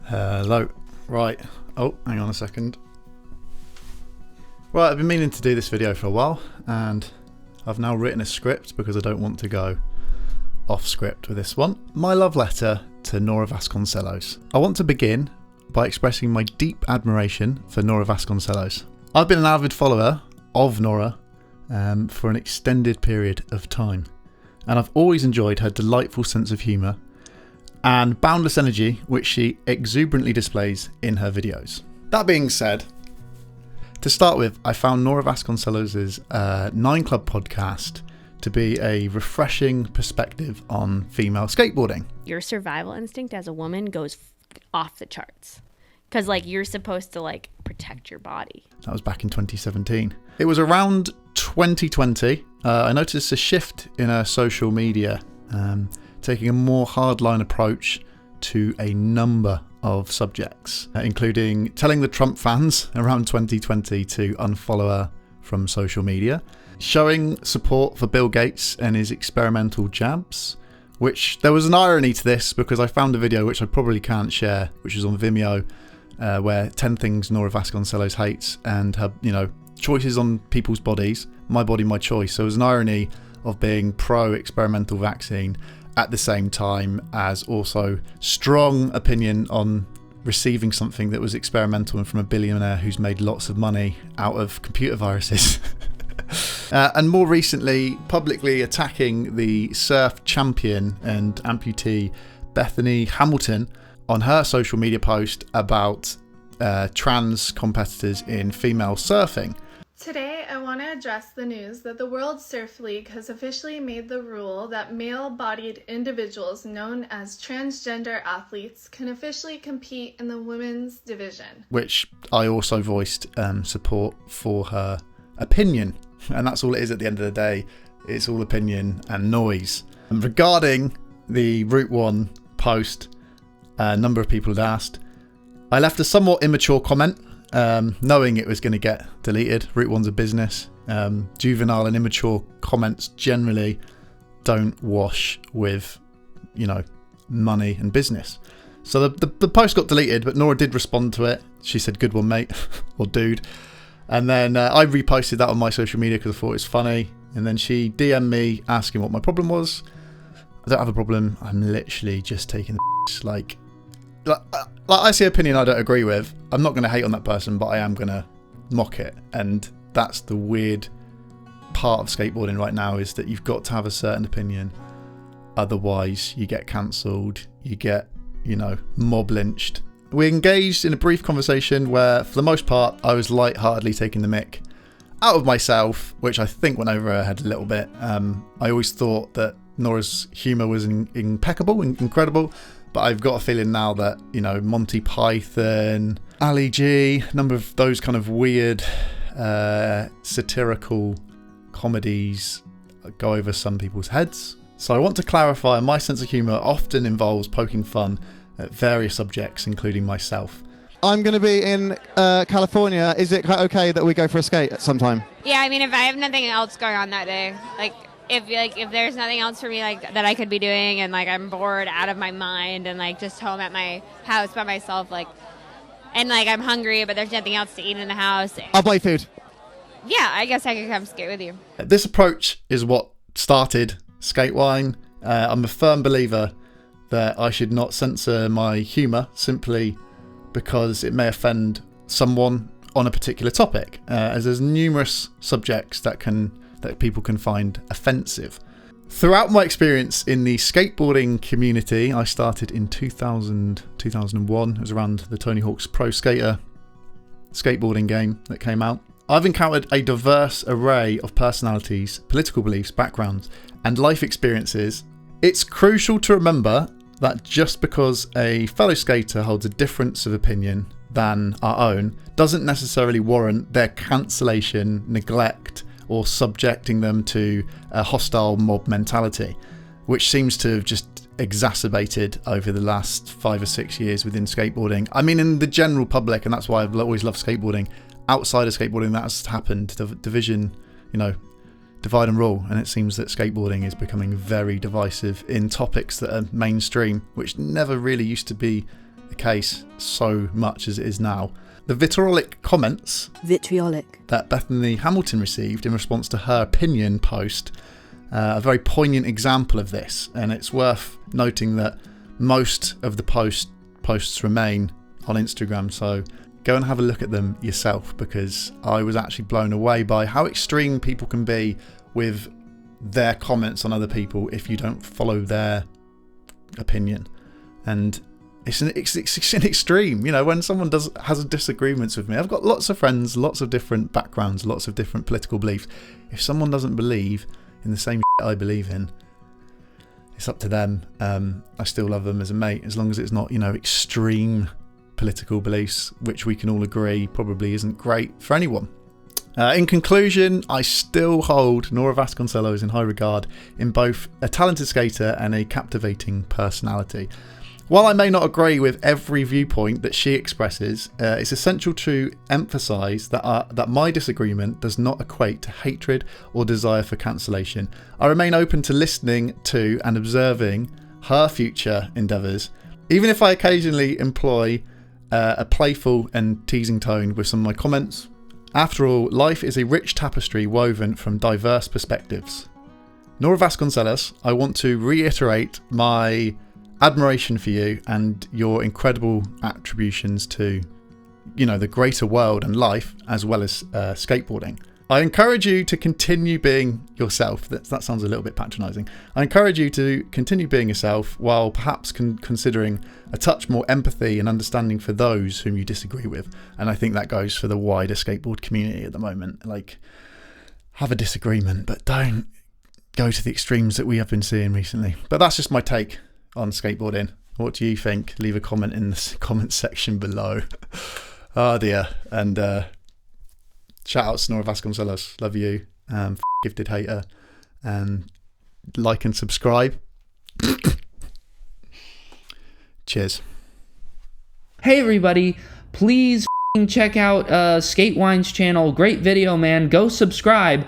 Hello. Right. Oh, hang on a second. Right, I've been meaning to do this video for a while, and I've now written a script because I don't want to go off script with this one. My love letter to Nora Vasconcellos. I want to begin by expressing my deep admiration for Nora Vasconcellos. I've been an avid follower of Nora for an extended period of time, and I've always enjoyed her delightful sense of humour and boundless energy which she exuberantly displays in her videos. That being said, to start with, I found Nora Vasconcellos' 9 Club podcast to be a refreshing perspective on female skateboarding. Your survival instinct as a woman goes off the charts because you're supposed to protect your body. That was back in 2017. It was around 2020. I noticed a shift in her social media, taking a more hardline approach to a number of subjects, including telling the Trump fans around 2020 to unfollow her from social media, showing support for Bill Gates and his experimental jabs, which there was an irony to this because I found a video which I probably can't share, which is on Vimeo, where 10 things Nora Vasconcellos hates and her, choices on people's bodies. My body, my choice. So it was an irony of being pro experimental vaccine at the same time as also strong opinion on receiving something that was experimental and from a billionaire who's made lots of money out of computer viruses. And more recently, publicly attacking the surf champion and amputee Bethany Hamilton on her social media post about trans competitors in female surfing. Today, I want to address the news that the World Surf League has officially made the rule that male-bodied individuals known as transgender athletes can officially compete in the women's division. Which I also voiced support for her opinion. And that's all it is at the end of the day. It's all opinion and noise. And regarding the Route 1 post, a number of people had asked, I left a somewhat immature comment, knowing it was going to get deleted. Route 1's a business. Juvenile and immature comments generally don't wash with, money and business. So the post got deleted, but Nora did respond to it. She said, good one, mate, or dude. And then I reposted that on my social media because I thought it was funny. And then she DM'd me asking what my problem was. I don't have a problem. I'm literally just taking the piss. Like I see an opinion I don't agree with. I'm not going to hate on that person, but I am going to mock it. And that's the weird part of skateboarding right now, is that you've got to have a certain opinion. Otherwise, you get cancelled. You get, mob lynched. We engaged in a brief conversation where, for the most part, I was lightheartedly taking the mick out of myself, which I think went over her head a little bit. I always thought that Nora's humour was impeccable, incredible. But I've got a feeling now that, Monty Python, Ali G, a number of those kind of weird satirical comedies go over some people's heads. So I want to clarify, my sense of humour often involves poking fun at various subjects, including myself. I'm going to be in California. Is it okay that we go for a skate at some time? Yeah, I mean, if I have nothing else going on that day, if there's nothing else for me that I could be doing, and I'm bored out of my mind and just home at my house by myself, and I'm hungry but there's nothing else to eat in the house, I'll buy food. Yeah, I guess I could come skate with you. This approach is what started SkateWine. I'm a firm believer that I should not censor my humour simply because it may offend someone on a particular topic, as there's numerous subjects that people can find offensive. Throughout my experience in the skateboarding community, I started in 2001. It was around the Tony Hawk's Pro Skater skateboarding game that came out. I've encountered a diverse array of personalities, political beliefs, backgrounds, and life experiences. It's crucial to remember that just because a fellow skater holds a difference of opinion than our own doesn't necessarily warrant their cancellation, neglect, or subjecting them to a hostile mob mentality, which seems to have just exacerbated over the last 5 or 6 years within skateboarding. I mean, in the general public, and that's why I've always loved skateboarding. Outside of skateboarding, that's happened. The division, divide and rule, and it seems that skateboarding is becoming very divisive in topics that are mainstream, which never really used to be the case so much as it is now. The vitriolic comments that Bethany Hamilton received in response to her opinion post, a very poignant example of this, and it's worth noting that most of the posts remain on Instagram, so go and have a look at them yourself, because I was actually blown away by how extreme people can be with their comments on other people if you don't follow their opinion. And it's an extreme, you know, when someone has disagreements with me. I've got lots of friends, lots of different backgrounds, lots of different political beliefs. If someone doesn't believe in the same shit I believe in, it's up to them. I still love them as a mate, as long as it's not, you know, extreme political beliefs, which we can all agree probably isn't great for anyone. In conclusion, I still hold Nora Vasconcellos in high regard in both a talented skater and a captivating personality. While I may not agree with every viewpoint that she expresses, it's essential to emphasise that my disagreement does not equate to hatred or desire for cancellation. I remain open to listening to and observing her future endeavours, even if I occasionally employ a playful and teasing tone with some of my comments. After all, life is a rich tapestry woven from diverse perspectives. Nora Vasconcellos, I want to reiterate my admiration for you and your incredible attributions to, you know, the greater world and life, as well as skateboarding. I encourage you to continue being yourself. That sounds a little bit patronising. I encourage you to continue being yourself while perhaps considering a touch more empathy and understanding for those whom you disagree with. And I think that goes for the wider skateboard community at the moment. Like, have a disagreement, but don't go to the extremes that we have been seeing recently. But that's just my take on skateboarding. What do you think? Leave a comment in the comment section below. Oh dear. And shout out to Nora Vasconcellos. Love you. Gifted hater. And like and subscribe. Cheers. Hey everybody, please check out SkateWine's channel. Great video, man. Go subscribe.